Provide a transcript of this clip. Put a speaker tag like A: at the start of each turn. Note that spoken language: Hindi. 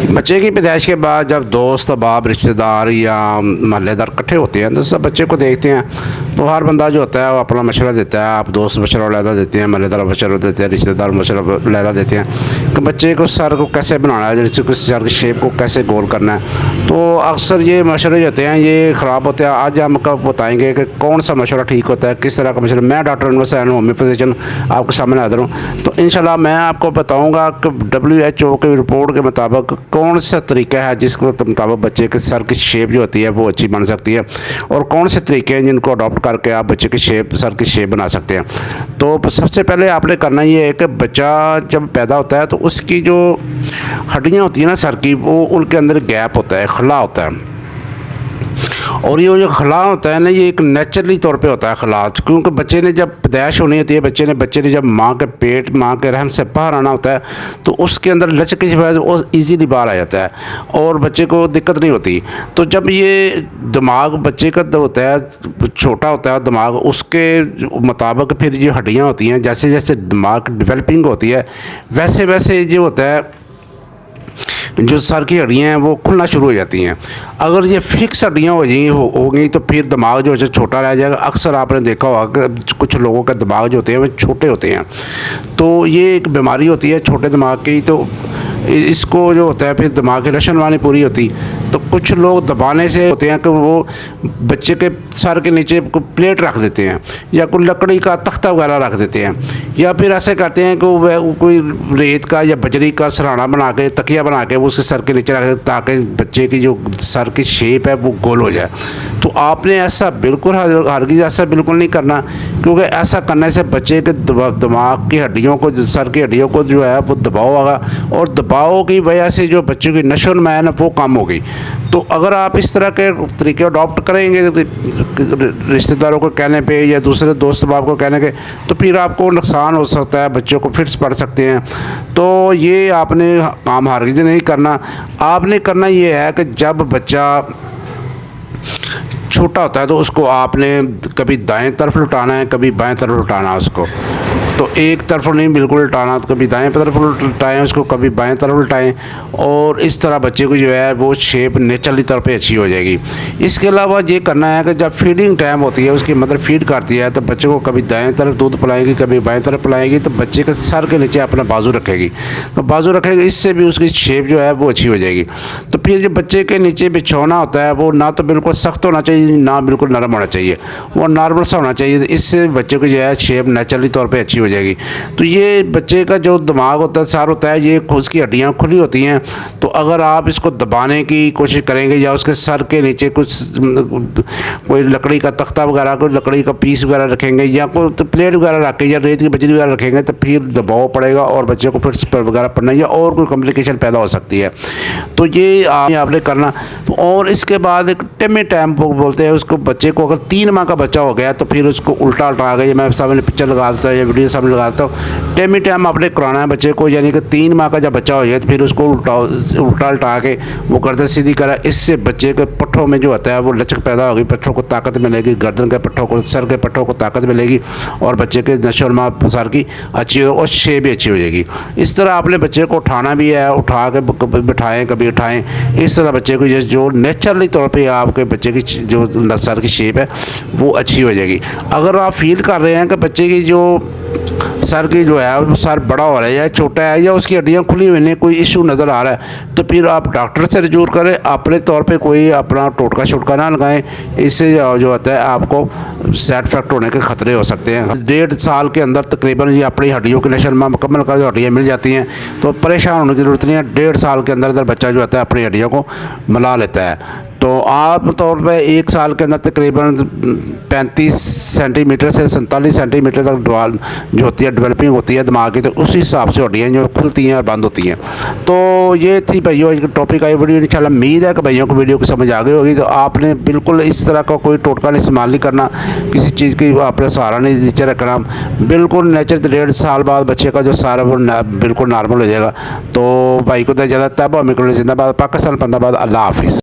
A: बच्चे की पैदाइश के बाद जब दोस्त अहबाब रिश्तेदार या महल्लेदार इकट्ठे होते हैं तो सब बच्चे को देखते हैं। तो हर बंदा जो होता है वो अपना मशवरा देता है। आप दोस्त मशवरा अलहदा देते हैं, महल्लेदार मशवरा देते हैं, रिश्तेदार मशवरा अलहदा देते हैं कि बच्चे को सर को कैसे बनाना है, जैसे सर की शेप को कैसे गोल करना है। तो अक्सर ये मशवरे होते हैं ये ख़राब होते हैं। आज हम आपको बताएंगे कि कौन सा मशवरा ठीक होता है, किस तरह का मशवरा। मैं डॉक्टर अनवर सैन होम्योपैथिशियन आपके सामने हाजिर हूँ। तो इंशाल्लाह मैं आपको बताऊँगा कि WHO की रिपोर्ट के मुताबिक कौन सा तरीका है जिसके मुताबिक बच्चे के सर की शेप जो होती है वो अच्छी बन सकती है, और कौन से तरीके हैं जिनको अडॉप्ट करके आप बच्चे की शेप, सर की शेप बना सकते हैं। तो सबसे पहले आपने करना ये है कि बच्चा जब पैदा होता है तो उसकी जो हड्डियाँ होती हैं ना सर की, वो उनके अंदर गैप होता है, खला होता है। और ये जो खला होता है ना, ये एक नेचुरली तौर पे होता है खला, क्योंकि बच्चे ने जब पैदाइश होनी होती है, बच्चे ने जब माँ के पेट, माँ के रहम से बाहर आना होता है तो उसके अंदर लचक की वजह से वो ईजीली बाहर आ जाता है और बच्चे को दिक्कत नहीं होती। तो जब ये दिमाग बच्चे का होता है, छोटा होता है दिमाग, उसके मुताबिक फिर ये हड्डियाँ होती हैं, जैसे जैसे दिमाग डेवलपिंग होती है वैसे वैसे जो होता है जो सर की हड्डियाँ हैं वो खुलना शुरू हो जाती हैं। अगर ये फिक्स हड्डियाँ हो गई तो फिर दिमाग जो है छोटा रह जाएगा। अक्सर आपने देखा होगा कि कुछ लोगों का दिमाग जो होते हैं वो छोटे होते हैं, तो ये एक बीमारी होती है छोटे दिमाग की। तो इसको जो होता है फिर दिमाग की रशनवा नहीं पूरी होती। तो कुछ लोग दबाने से होते हैं कि वो बच्चे के सर के नीचे कोई प्लेट रख देते हैं या कोई लकड़ी का तख्ता वगैरह रख देते हैं, या फिर ऐसे करते हैं कि वो कोई रेत का या बजरी का सराहना बना के, तकिया बना के वो उसके सर के नीचे रख देते ताकि बच्चे की जो सर की शेप है वो गोल हो जाए। तो आपने ऐसा बिल्कुल हरगिज़ ऐसा बिल्कुल नहीं करना, क्योंकि ऐसा करने से बच्चे के दिमाग की हड्डियों को, सर की हड्डियों को जो है वो दबाव आएगा, और दबाव की वजह से जो बच्चों की नशो नुमा है ना वो कम होगी। तो अगर आप इस तरह के तरीके अडॉप्ट करेंगे रिश्तेदारों को कहने पे या दूसरे दोस्त बाप को कहने के, तो फिर आपको नुकसान हो सकता है, बच्चों को फिट्स पड़ सकते हैं। तो ये आपने काम हरगिज़ नहीं करना। आपने करना ये है कि जब बच्चा छोटा होता है तो उसको आपने कभी दाएं तरफ लुटाना है, कभी बाएं तरफ लुटाना है उसको। तो एक तरफ नहीं बिल्कुल उल्टाना, तो कभी दाएं तरफ उल्टाएं उसको, कभी बाएं तरफ उल्टाएं, और इस तरह बच्चे को जो है वो शेप नेचुरली तौर पे अच्छी हो जाएगी। इसके अलावा ये करना है कि जब फीडिंग टाइम होती है, उसकी मदर फीड करती है, तो बच्चे को कभी दाएं तरफ दूध पिलाएगी, कभी बाएं तरफ पिलाएगी। तो बच्चे के सर के नीचे अपना बाजू रखेगी, तो बाजू रखेगी, इससे भी उसकी शेप जो है वो अच्छी हो जाएगी। तो फिर जो बच्चे के नीचे बिछौना होता है वो ना तो बिल्कुल सख्त होना चाहिए, ना बिल्कुल नरम होना चाहिए, वो नॉर्मल सा होना चाहिए। इससे बच्चे को जो है शेप नेचुरली तौर पर अच्छी हो जाएगी। तो ये बच्चे का जो दिमाग होता है, सर होता है, ये उसकी हड्डियाँ खुली होती हैं। तो अगर आप इसको दबाने की कोशिश करेंगे या उसके सर के नीचे कुछ कोई लकड़ी का तख्ता वगैरह, कोई लकड़ी का पीस वगैरह रखेंगे या कोई तो प्लेट वगैरह रखें या रेत की बजरी वगैरह रखेंगे, तो फिर दबाव पड़ेगा और बच्चे को फिर वगैरह पड़ना या और कोई कॉम्प्लिकेशन पैदा हो सकती है। तो ये आपने करना। तो और इसके बाद एक टेमी टाइम बोलते हैं उसको। बच्चे को अगर 3 माह का बच्चा हो गया तो फिर उसको उल्टा आ गया, मैं सामने पिक्चर लगा देता हूँ या वीडियो सामने लगा देता हूँ। टेमी टाइम आपने कराना है बच्चे को, यानी कि 3 माह का जब बच्चा हो जाए तो फिर उसको उल्टा के वो गर्दन सीधी करा। इससे बच्चे के पट्ठों में जो होता है वो लचक पैदा होगी, पट्ठों को ताकत मिलेगी, गर्दन के पट्ठों को, सर के पट्ठों को ताकत मिलेगी, और बच्चे के नशो नुमा सर की अच्छी हो और शेप भी अच्छी हो जाएगी। इस तरह आपने बच्चे को उठाना भी है, उठा के बिठाएँ, कभी उठाएँ। इस तरह बच्चे को जो नेचुरली तौर पर आपके बच्चे की जो सर की शेप है वो अच्छी हो जाएगी। अगर आप फील कर रहे हैं कि बच्चे की जो सर की जो है वो सर बड़ा हो रहा है या छोटा है या उसकी हड्डियाँ खुली हुई नहीं, कोई इशू नज़र आ रहा है, तो फिर आप डॉक्टर से रजूर करें। अपने तौर पे कोई अपना टोटका शोटका ना लगाएं, इससे जो होता है आपको साइड इफेक्ट होने के ख़तरे हो सकते हैं। 1.5 साल के अंदर तकरीबन ये अपनी हड्डियों की नशो नुमा मुकम्मल कर, जो हड्डियाँ मिल जाती हैं, तो परेशान होने की ज़रूरत नहीं है। 1.5 साल के अंदर बच्चा जो होता है अपनी हड्डियों को मिला लेता है। तो आम तौर पे 1 साल के अंदर तकरीबन 35 सेंटीमीटर से 47 सेंटीमीटर तक जो होती है डेवलपिंग होती है दिमाग की, तो उसी हिसाब से हड्डियाँ जो खुलती हैं और बंद होती हैं। तो ये थी भाइयों एक टॉपिक आई वीडियो। इंशाल्लाह उम्मीद है कि भाइयों को वीडियो को समझ आ गई होगी। तो आपने बिल्कुल इस तरह का कोई टोटका नहीं इस्तेमाल नहीं करना, किसी चीज़ की आपने सहारा नहीं नीचे रखना। बिल्कुल नेचर 1.5 साल बाद बच्चे का जो सारा वो बिल्कुल नॉर्मल हो जाएगा। तो भाई को तो इजाज़त है, जिंदाबाद, पाकिस्तान, पंदाबाद, अल्लाह हाफिज़।